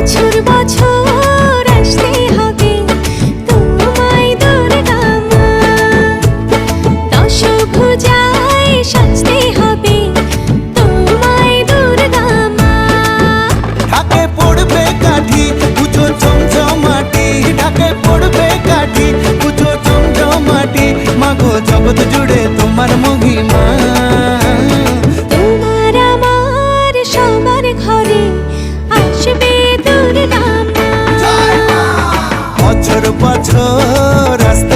বছর বছর আসতে হবে তোমায় দুর্গা মা, দশভুজায় সাজতে হবে তোমায় দুর্গা মা। ঢাকে পড়বে কাঠি পুজো চমচমাটি, ঢাকে পড়বে কাঠি পুজো চমচমাটি, মাগো জগৎ জুড়ে তোমার মহিমা। তোমার আমার সবার ঘরে আসবে দুর্গা মা। বছর বছর আসতে